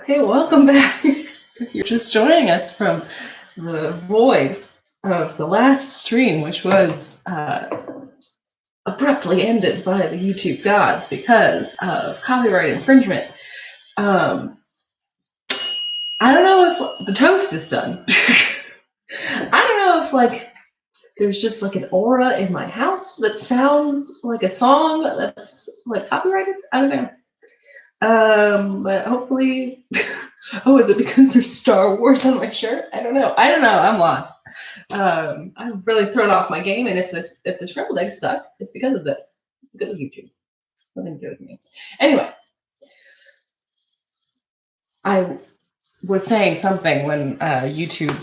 Okay, welcome back. If you're just joining us from the void of the last stream, which was abruptly ended by the YouTube gods because of copyright infringement. I don't know if the toast is done. I don't know if there's just an aura in my house that sounds like a song that's copyrighted. I don't know. But hopefully, oh, is it because there's Star Wars on my shirt? I don't know. I'm lost. I've really thrown off my game, and if the scrambled eggs suck, it's because of this. It's because of YouTube. Nothing to do with me. Anyway, I was saying something when YouTube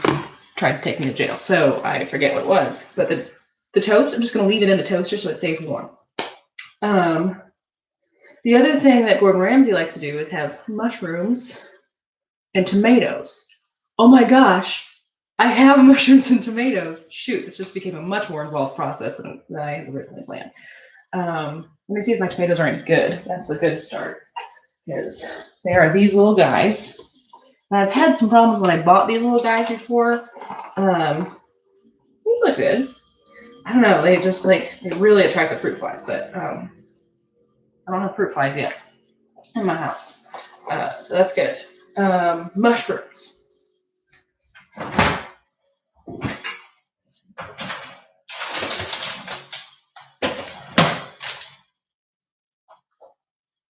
tried to take me to jail, so I forget what it was. But the toast, I'm just going to leave it in the toaster so it stays warm. The other thing that Gordon Ramsay likes to do is have mushrooms and tomatoes. Oh my gosh, I have mushrooms and tomatoes. Shoot, this just became a much more involved process than I had originally planned. Let me see if my tomatoes aren't good. That's a good start, because they are these little guys. And I've had some problems when I bought these little guys before. These look good. I don't know, they just they really attract the fruit flies, but I don't have fruit flies yet in my house. So that's good. Mushrooms.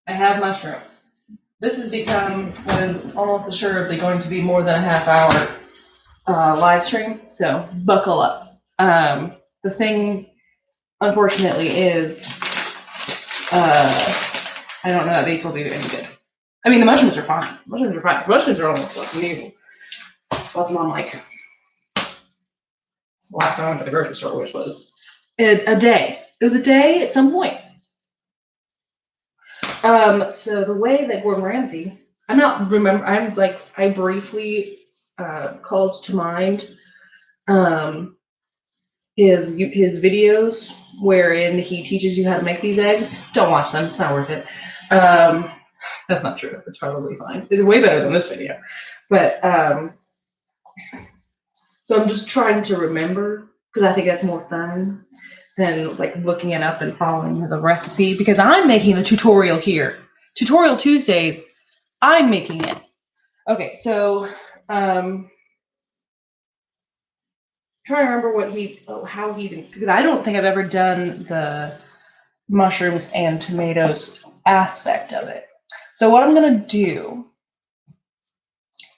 I have mushrooms. This has become what is almost assuredly going to be more than a half-hour live stream, so buckle up. The thing, unfortunately, is I don't know that these will be any good. I mean, the mushrooms are fine. Mushrooms are almost new. Bought them on the last time I went to the grocery store, which was a day. It was a day at some point. So the way that Gordon Ramsay, I briefly called to mind his videos wherein he teaches you how to make these eggs. Don't watch them; it's not worth it. That's not true. It's probably fine. It's way better than this video. But so I'm just trying to remember, because I think that's more fun than looking it up and following the recipe, because I'm making the tutorial here. Tutorial Tuesdays, I'm making it. Okay, so trying to remember how he did, because I don't think I've ever done the mushrooms and tomatoes aspect of it. So what I'm gonna do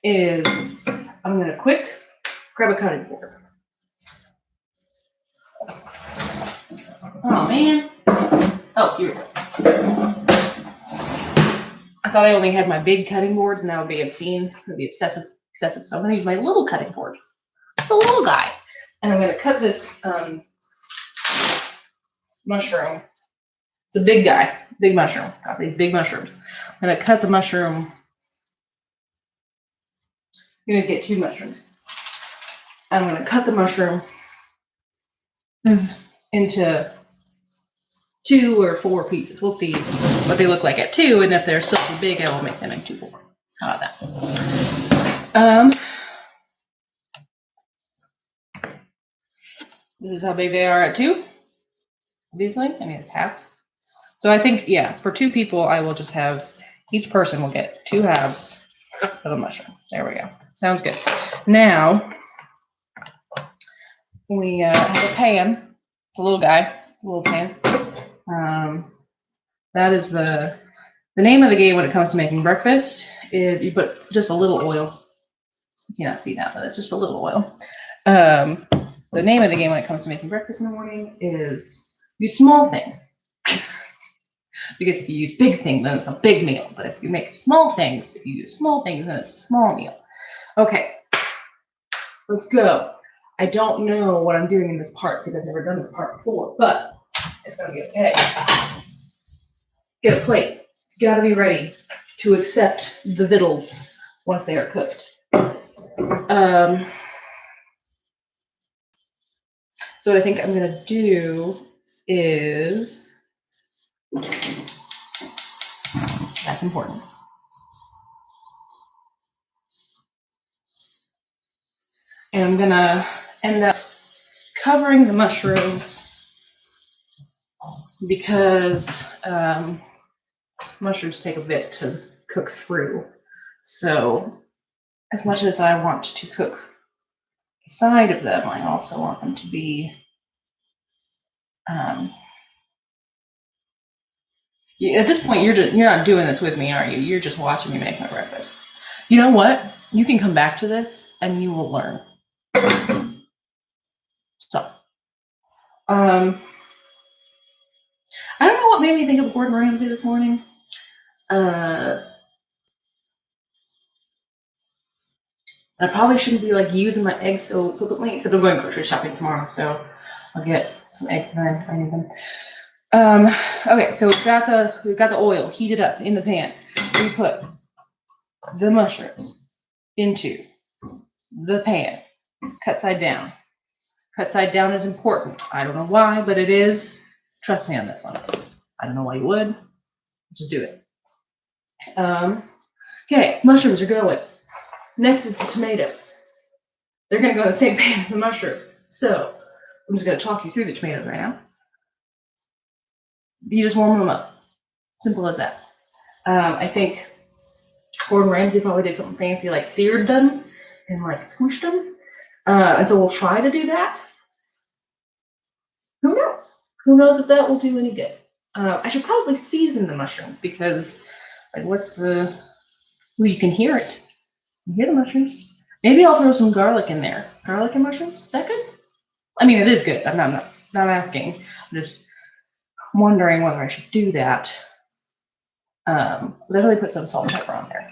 is I'm gonna quick grab a cutting board. Oh man. Oh, here we go. I thought I only had my big cutting boards, and that would be obscene. It would be excessive. So I'm going to use my little cutting board. It's a little guy. And I'm going to cut this mushroom. It's a big guy, big mushroom. Got these big mushrooms. I'm going to cut the mushroom. You're going to get 2 mushrooms. I'm going to cut the mushroom into 2 or 4 pieces. We'll see what they look like at 2, and if they're still too big, I will make them into 4. How about that? This is how big they are at 2. Obviously, I mean it's half. So I think, yeah, for 2 people, I will just have each person will get 2 halves of a mushroom. There we go. Sounds good. Now we have a pan. It's a little guy. It's a little pan. That is the name of the game when it comes to making breakfast. Is you put just a little oil. You cannot see that, but it's just a little oil. The name of the game when it comes to making breakfast in the morning is use small things. Because if you use big things, then it's a big meal. But if you make small things, if you use small things, then it's a small meal. Okay, let's go. I don't know what I'm doing in this part because I've never done this part before, but it's gonna be okay. Get a plate. You gotta be ready to accept the victuals once they are cooked. So what I think I'm gonna do is, that's important. And I'm gonna end up covering the mushrooms because mushrooms take a bit to cook through. So as much as I want to cook the side of them, I also want them to be at this point, you're not doing this with me, are you? You're just watching me make my breakfast. You know what? You can come back to this and you will learn. So, I don't know what made me think of Gordon Ramsay this morning. I probably shouldn't be like using my eggs so flippantly, except I'm going grocery shopping tomorrow, so I'll get some eggs then if I need them. Okay, so we've got the oil heated up in the pan. We put the mushrooms into the pan, cut side down. Cut side down is important. I don't know why, but it is. Trust me on this one. I don't know why you would. Just do it. Okay, mushrooms are going. Next is the tomatoes. They're going to go in the same pan as the mushrooms. So I'm just going to talk you through the tomatoes right now. You just warm them up. Simple as that. I think Gordon Ramsay probably did something fancy like seared them and like squished them. And so we'll try to do that. Who knows? Who knows if that will do any good? I should probably season the mushrooms because, like, you can hear it. You hear the mushrooms. Maybe I'll throw some garlic in there. Garlic and mushrooms? Is that good? I mean, it is good. I'm not asking. I'm just wondering whether I should do that. Literally put some salt and pepper on there.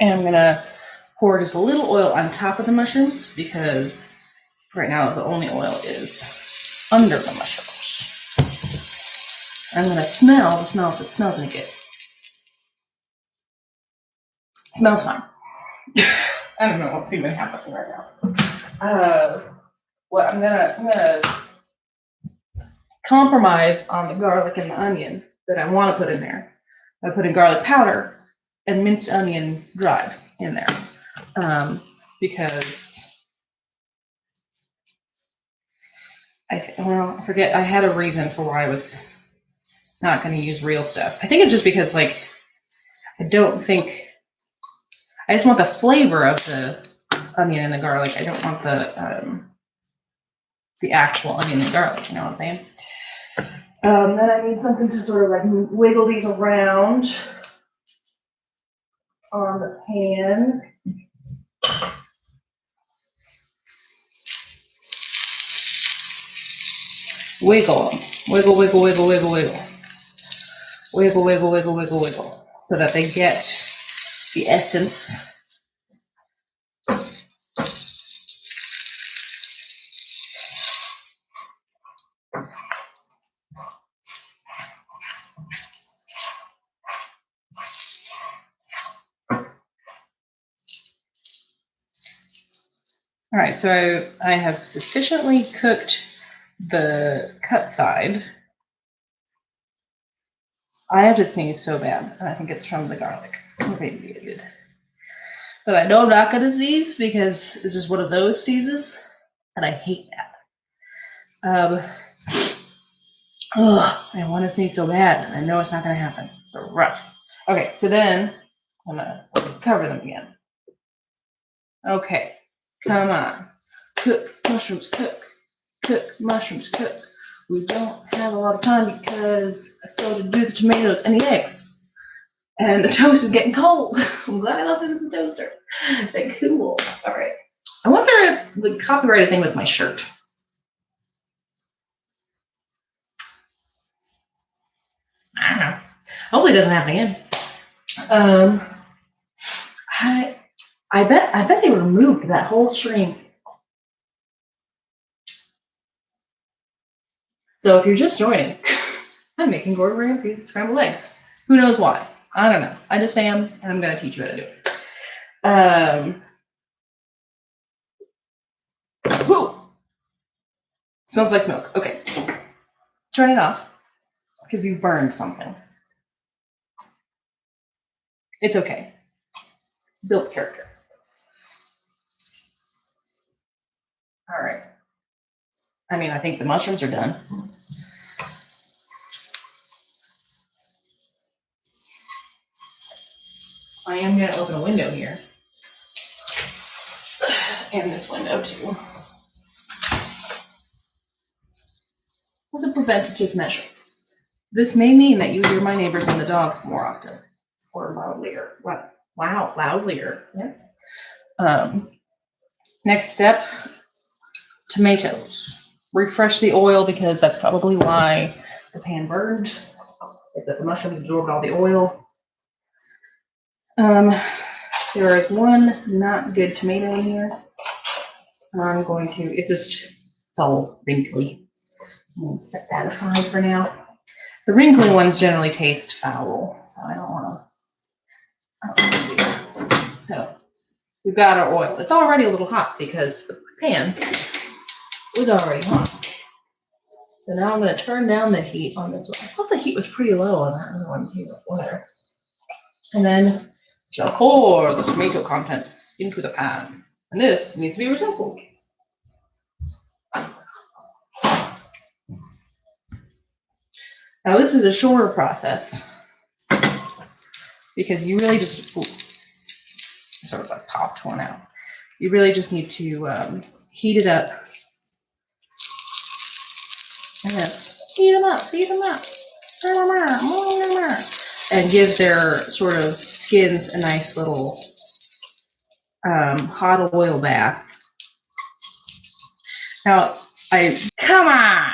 And I'm gonna pour just a little oil on top of the mushrooms because right now the only oil is under the mushrooms. I'm gonna smell if it smells any good. It smells fine. I don't know what's even happening right now. What I'm gonna compromise on the garlic and the onion that I want to put in there. I put in garlic powder and minced onion dried in there because I forget. I had a reason for why I was not going to use real stuff. I think it's just because I just want the flavor of the onion and the garlic. I don't want the actual onion and garlic. You know what I'm saying? Then I need something to sort of like wiggle these around on the pan. Wiggle them. Wiggle, wiggle, wiggle, wiggle, wiggle. Wiggle, wiggle, wiggle, wiggle, wiggle. So that they get the essence. All right, so I have sufficiently cooked the cut side. I have to sneeze so bad, and I think it's from the garlic. Maybe good. But I know I'm not going to sneeze because this is one of those sneezes, and I hate that. I want to sneeze so bad, and I know it's not going to happen. It's so rough. Okay, so then I'm going to cover them again. Okay, come on. Cook, mushrooms, cook. Cook, mushrooms, cook. We don't have a lot of time because I still have to do the tomatoes and the eggs. And the toast is getting cold. I'm glad I left it in the toaster. Cool. All right. I wonder if the copyrighted thing was my shirt. I don't know. Hopefully it doesn't happen again. I bet they removed that whole stream. So if you're just joining, I'm making Gordon Ramsay's scrambled eggs. Who knows why? I don't know. I just am, and I'm going to teach you how to do it. Whew. Smells like smoke. Okay. turn it off because you've burned something. It's okay. Builds character. All right. I mean, I think the mushrooms are done. I am going to open a window here. And this window too. As a preventative measure. This may mean that you hear my neighbors and the dogs more often. Or loudlier. Wow, loudlier. Yeah. Next step, tomatoes. Refresh the oil because that's probably why the pan burned. Is that the mushroom absorbed all the oil. There is one not good tomato in here. I'm going to, it's all wrinkly. I'm going to set that aside for now. The wrinkly ones generally taste foul, so I don't want to do that. So we've got our oil. It's already a little hot because the pan was already hot. So now I'm going to turn down the heat on this one. I thought the heat was pretty low on that other one here. Whatever. And then shall pour the tomato contents into the pan. And this needs to be recycled. Now this is a shorter process because you really just, sort of like popped one out. You really just need to heat it up. And yes, heat them up, turn them on, and give their sort of skins a nice little hot oil bath. Now, come on!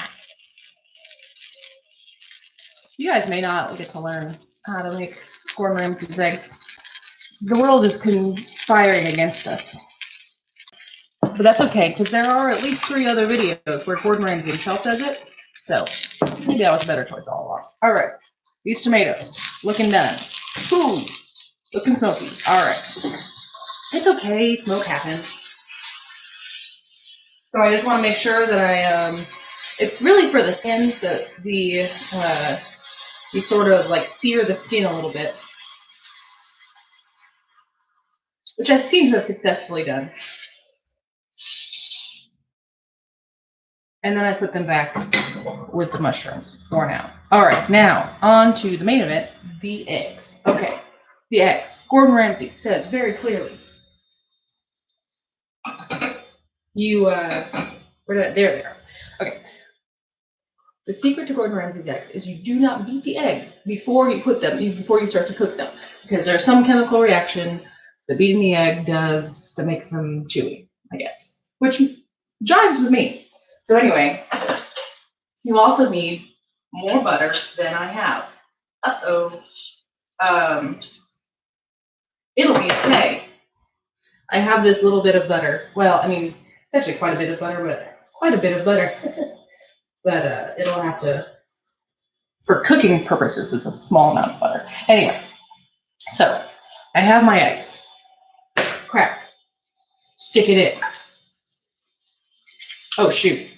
You guys may not get to learn how to make Gordon Ramsay's eggs. The world is conspiring against us. But that's okay, because there are at least 3 other videos where Gordon Ramsay himself does it. So, maybe that was a better choice all along. All right, these tomatoes, looking done. Ooh, looking smoky. All right. It's okay, smoke happens. So I just want to make sure that it's really for the skin, you sort of like sear the skin a little bit, which I seem to have successfully done. And then I put them back with the mushrooms for now. All right, now on to the main event, the eggs. Okay, the eggs. Gordon Ramsay says very clearly, there they are. Okay. The secret to Gordon Ramsay's eggs is you do not beat the egg before you start to cook them, because there's some chemical reaction that beating the egg does that makes them chewy, I guess, which jives with me. So anyway, you also need more butter than I have. It'll be okay. I have this little bit of butter. Well, I mean, it's actually quite a bit of butter, but it'll have to, for cooking purposes, it's a small amount of butter. Anyway, so I have my eggs. Crack. Stick it in. Oh, shoot.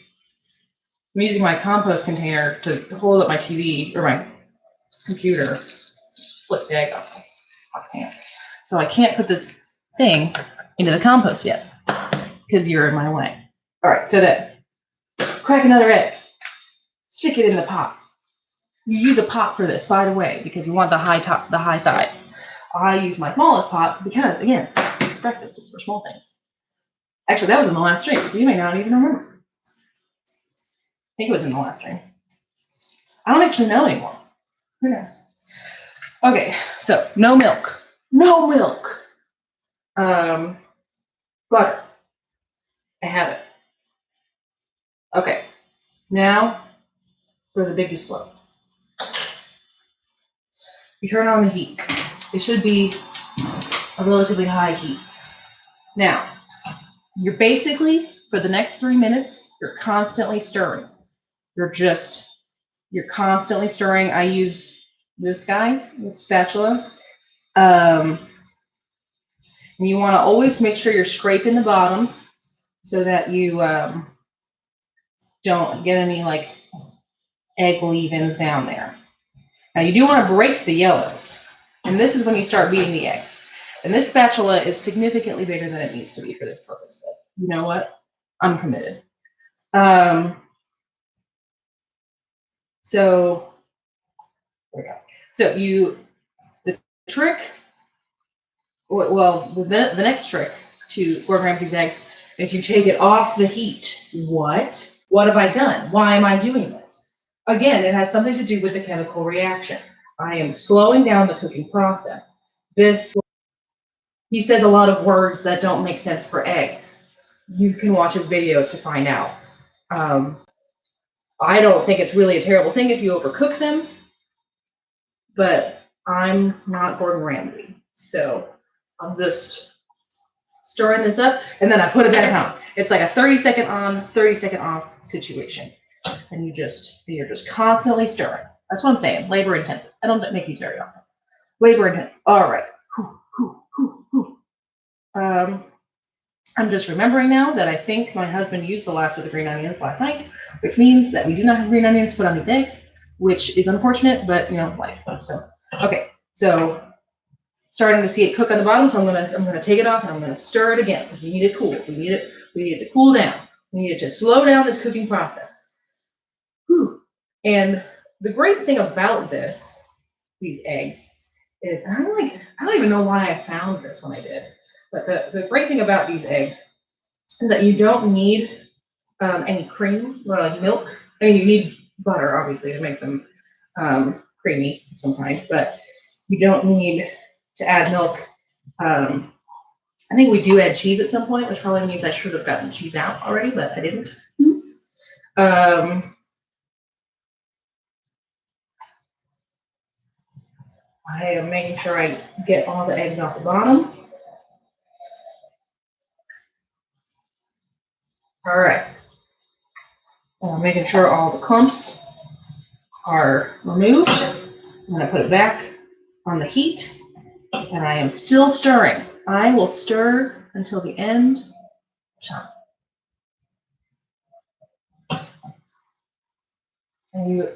I'm using my compost container to hold up my TV or my computer. Flip the egg off my hand. So I can't put this thing into the compost yet because you're in my way. All right, so then crack another egg. Stick it in the pot. You use a pot for this, by the way, because you want the high side. I use my smallest pot because, again, breakfast is for small things. Actually, that was in the last stream, so you may not even remember. I think it was in the last stream. I don't actually know anymore. Who knows? Okay, so no milk. No milk. Butter. I have it. Okay, now for the big display. You turn on the heat. It should be a relatively high heat. Now, you're basically, for the next 3 minutes, you're constantly stirring. You're constantly stirring. I use this spatula. And you want to always make sure you're scraping the bottom so that you don't get any egg leave-ins down there. Now you do want to break the yellows, and this is when you start beating the eggs. And this spatula is significantly bigger than it needs to be for this purpose, but you know what? I'm committed. So there we go. So the trick, well, the next trick to Gordon Ramsay's eggs is you take it off the heat. What? What have I done? Why am I doing this? Again, it has something to do with the chemical reaction. I am slowing down the cooking process. He says a lot of words that don't make sense for eggs. You can watch his videos to find out. I don't think it's really a terrible thing if you overcook them, but I'm not Gordon Ramsay. So I'm just stirring this up, and then I put it back on. It's like a 30-second on, 30-second off situation. And you're just constantly stirring. That's what I'm saying, labor intensive. I don't make these very often. Labor intensive. All right. I'm just remembering now that I think my husband used the last of the green onions last night, which means that we do not have green onions to put on these eggs, which is unfortunate, but life. So, okay, so starting to see it cook on the bottom, so I'm gonna take it off and I'm gonna stir it again because we need it cool. We need it to cool down. We need it to slow down this cooking process. Whew. And the great thing about these eggs, is I don't even know why I found this when I did. But the great thing about these eggs is that you don't need any cream or like milk. I mean, you need butter, obviously, to make them creamy of some kind, but you don't need to add milk. I think we do add cheese at some point, which probably means I should have gotten cheese out already, but I didn't. Oops. I am making sure I get all the eggs off the bottom. All right. Making sure all the clumps are removed. I'm going to put it back on the heat, and I am still stirring. I will stir until the end of time. And you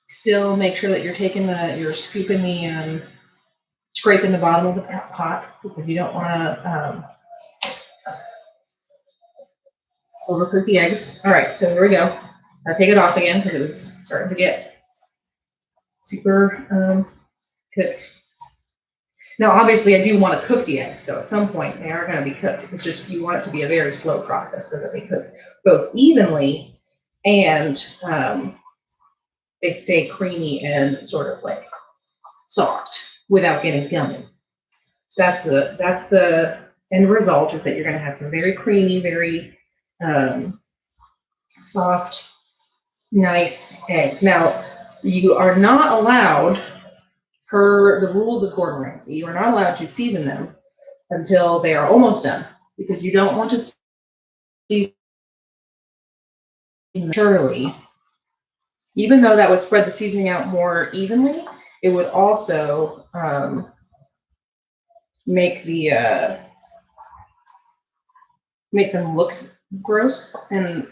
still make sure that you're scooping scraping the bottom of the pot, because you don't want to overcook the eggs. All right, so here we go. I'll take it off again because it was starting to get super cooked. Now, obviously, I do want to cook the eggs, so at some point they are going to be cooked. It's just you want it to be a very slow process so that they cook both evenly and they stay creamy and sort of like soft without getting gummy. So that's the end result, is that you're going to have some very creamy, very soft, nice eggs. Now, you are not allowed, per the rules of Gordon Ramsay, you are not allowed to season them until they are almost done, because you don't want to season them surely. Even though that would spread the seasoning out more evenly, it would also make them look gross, and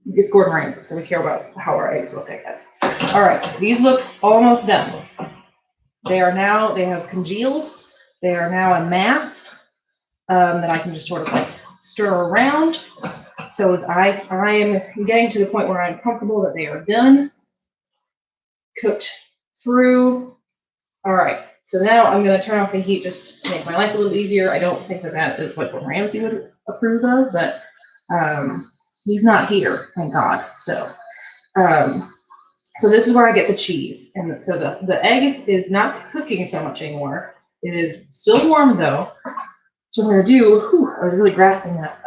it's Gordon Ramsay, so we care about how our eggs look, I guess. All right, these look almost done. They have congealed. They are now a mass that I can just sort of like stir around. So I am getting to the point where I'm comfortable that they are done, cooked through. All right, so now I'm going to turn off the heat just to make my life a little easier. I don't think that is what Gordon Ramsay would approve of, but he's not here, thank God. So this is where I get the cheese. And so the egg is not cooking so much anymore. It is still warm though. So what I'm going to do, I was really grasping that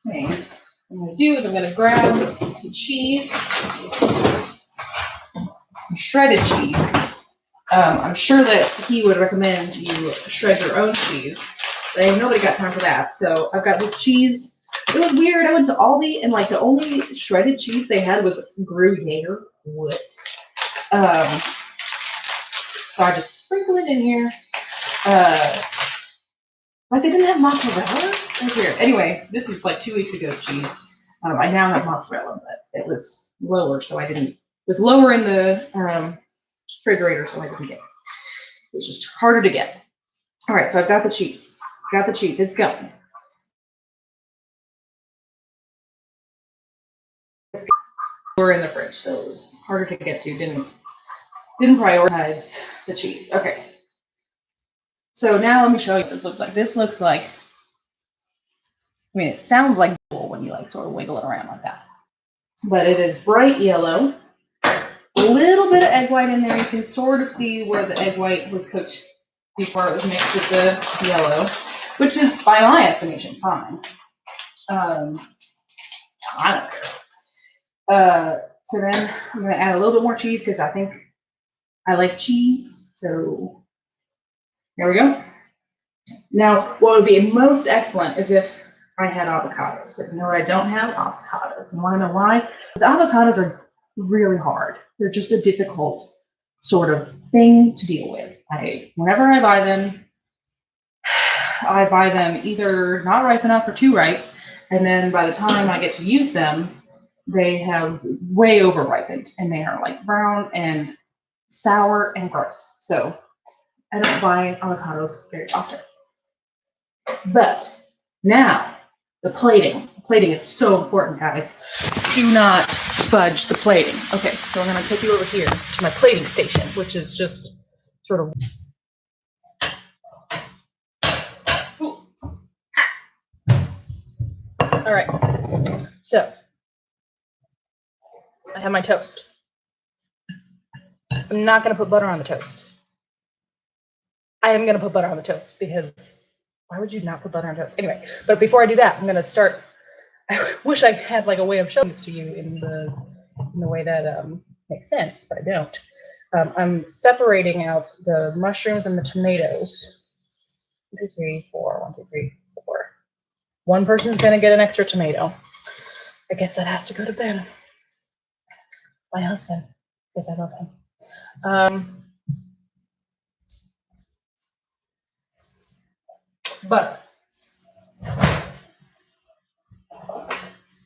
thing. What I'm going to do is I'm going to grab some cheese, some shredded cheese. I'm sure that he would recommend you shred your own cheese, but nobody got time for that. So I've got this cheese. It was weird. I went to Aldi and the only shredded cheese they had was Gruyere. What? So I just sprinkle it in here. But they didn't have mozzarella? That's weird. Anyway, this is 2 weeks ago cheese. I now have mozzarella, but it was lower, so I didn't. It was lower in the refrigerator, so I didn't get it. It was just harder to get. All right, so I've got the cheese. Got the cheese. It's going. It's lower in the fridge, so it was harder to get to. Didn't prioritize the cheese. Okay. So now let me show you what this looks like. This looks like. I mean, it sounds like when you like sort of wiggle it around like that, but it is bright yellow. A little bit of egg white in there. You can sort of see where the egg white was cooked before it was mixed with the yellow, which is, by my estimation, fine. I don't care. So then I'm going to add a little bit more cheese because I think I like cheese. So there we go. Now, what would be most excellent is if I had avocados, but you know what? I don't have avocados. You want to know why? Because avocados are really hard. They're just a difficult sort of thing to deal with. Whenever I buy them either not ripe enough or too ripe, and then by the time I get to use them, they have way over ripened and they are like brown and sour and gross. So I don't buy avocados very often. But now the plating. Plating is so important, guys. Do not fudge the plating. Okay, so I'm going to take you over here to my plating station, which is just sort of. All right, so I have my toast. I'm not going to put butter on the toast. I am going to put butter on the toast because why would you not put butter on toast? Anyway, but before I do that, I'm going to start. I wish I had like a way of showing this to you in the way that makes sense, but I don't. I'm separating out the mushrooms and the tomatoes. 1, 2, 3, 4. 1, 2, 3, 4. One person's going to get an extra tomato. I guess that has to go to Ben, my husband, because I love him. Butter.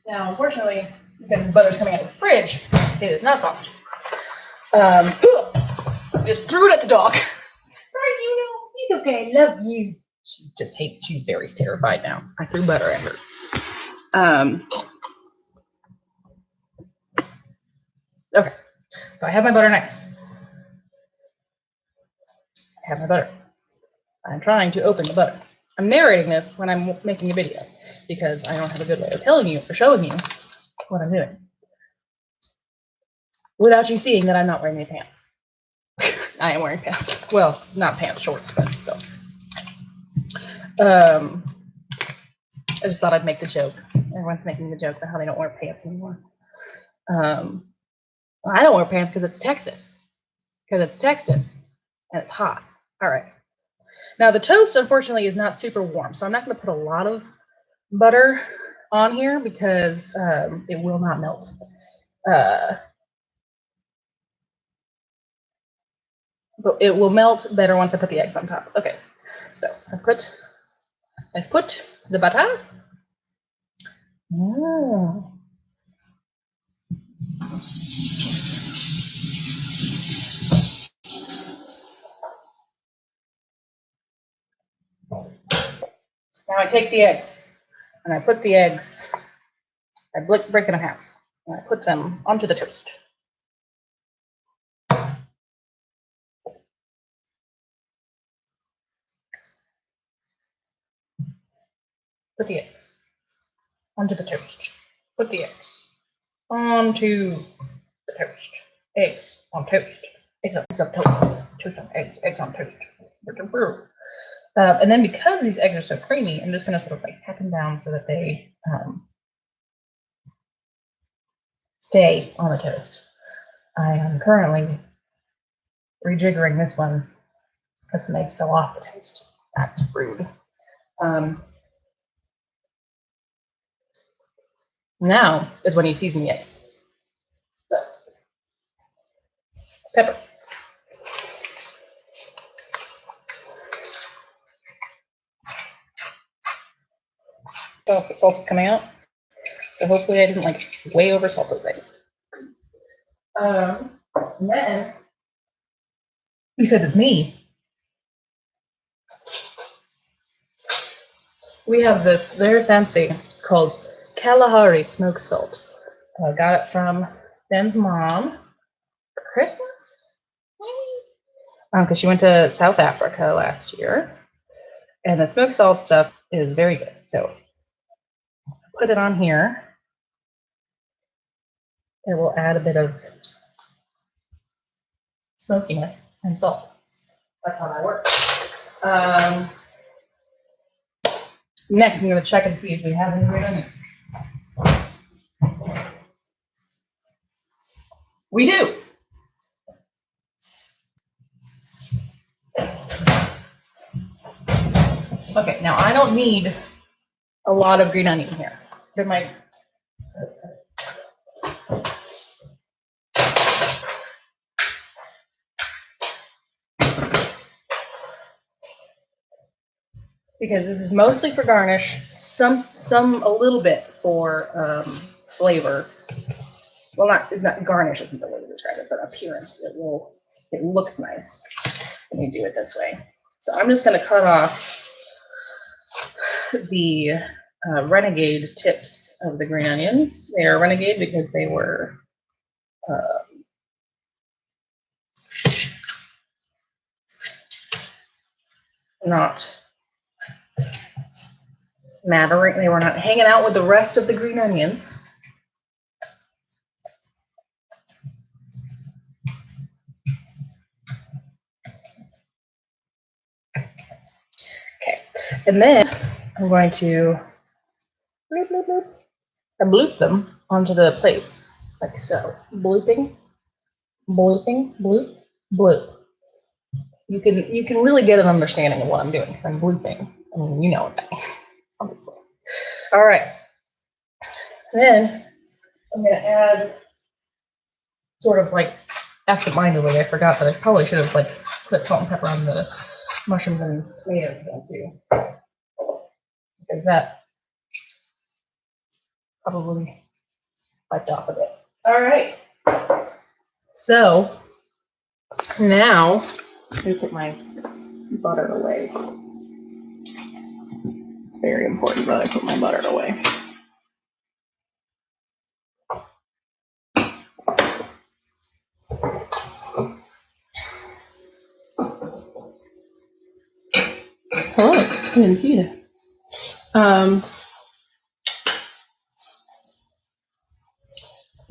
Now, unfortunately, because this butter's coming out of the fridge, it is not soft. Just threw it at the dog. Sorry, Juno. It's okay. I love you. She just hates. She's very terrified now. I threw butter at her. Okay. So I have my butter knife. I have my butter. I'm trying to open the butter. I'm narrating this when I'm making a video because I don't have a good way of telling you or showing you what I'm doing without you seeing that I'm not wearing any pants. I am wearing pants. Well, not pants, shorts, but still. I just thought I'd make the joke. Everyone's making the joke about how they don't wear pants anymore. Well, I don't wear pants because it's Texas. Because it's Texas and it's hot. All right. Now the toast, unfortunately, is not super warm, so I'm not going to put a lot of butter on here because it will not melt. But it will melt better once I put the eggs on top. Okay, so I've put the butter. Oh. Now I take the eggs and I put the eggs. I break them in half and I put them onto the toast. Put the eggs onto the toast. Put the eggs onto the toast. Eggs on toast. Eggs on toast. Toast on eggs. Eggs on toast. And then because these eggs are so creamy, I'm just going to sort of like pack them down so that they stay on the toast. I am currently rejiggering this one because some eggs fell off the toast. That's rude. Now is when you season the eggs. So, pepper. Oh, the salt is coming out. So hopefully I didn't like way over salt those eggs. And then, because it's me, we have this very fancy, it's called Kalahari smoked salt. I got it from Ben's mom for Christmas, because she went to South Africa last year. And the smoked salt stuff is very good. So put it on here. It will add a bit of smokiness and salt. That's how that works. Next, I'm going to check and see if we have any green onions. We do. Okay, now I don't need a lot of green onion here. There might. Because this is mostly for garnish, some a little bit for flavor. Well, it's not garnish isn't the way to describe it, but appearance. It looks nice when you do it this way. So I'm just going to cut off the renegade tips of the green onions. They are renegade because they were not mattering. They were not hanging out with the rest of the green onions. Okay, and then I'm going to bloop them onto the plates, like so. Blooping, blooping, bloop, bloop. You can really get an understanding of what I'm doing. I'm blooping. I mean, you know what that means, obviously. All right. Then I'm going to add, sort of like absentmindedly, I forgot that I probably should have like put salt and pepper on the mushrooms and tomatoes again too, because that probably wiped off a bit. All right. So now let me put my butter away. It's very important that I put my butter away. Hello, I didn't see you.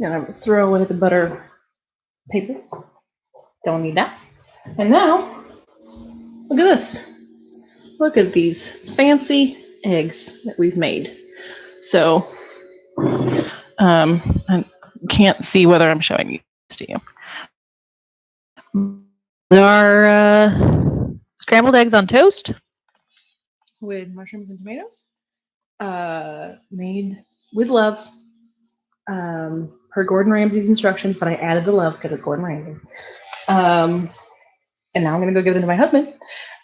Gonna throw away the butter paper. Don't need that. And now, look at this. Look at these fancy eggs that we've made. So, I can't see whether I'm showing these to you. There are scrambled eggs on toast with mushrooms and tomatoes, made with love, per Gordon Ramsay's instructions, but I added the love because it's Gordon Ramsay. And now I'm going to go give it to my husband,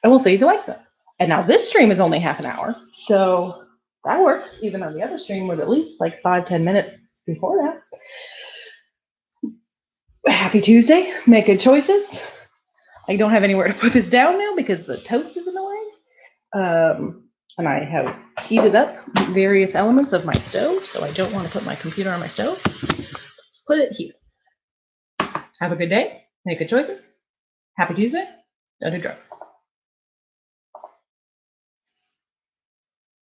and we'll see if he likes it. And now this stream is only half an hour, so that works, even though the other stream was at least like 5-10 minutes before that. Happy Tuesday. Make good choices. I don't have anywhere to put this down now because the toast is in the way. And I have heated up various elements of my stove, so I don't want to put my computer on my stove. Just put it here. Have a good day. Make good choices. Happy Tuesday. Don't do drugs.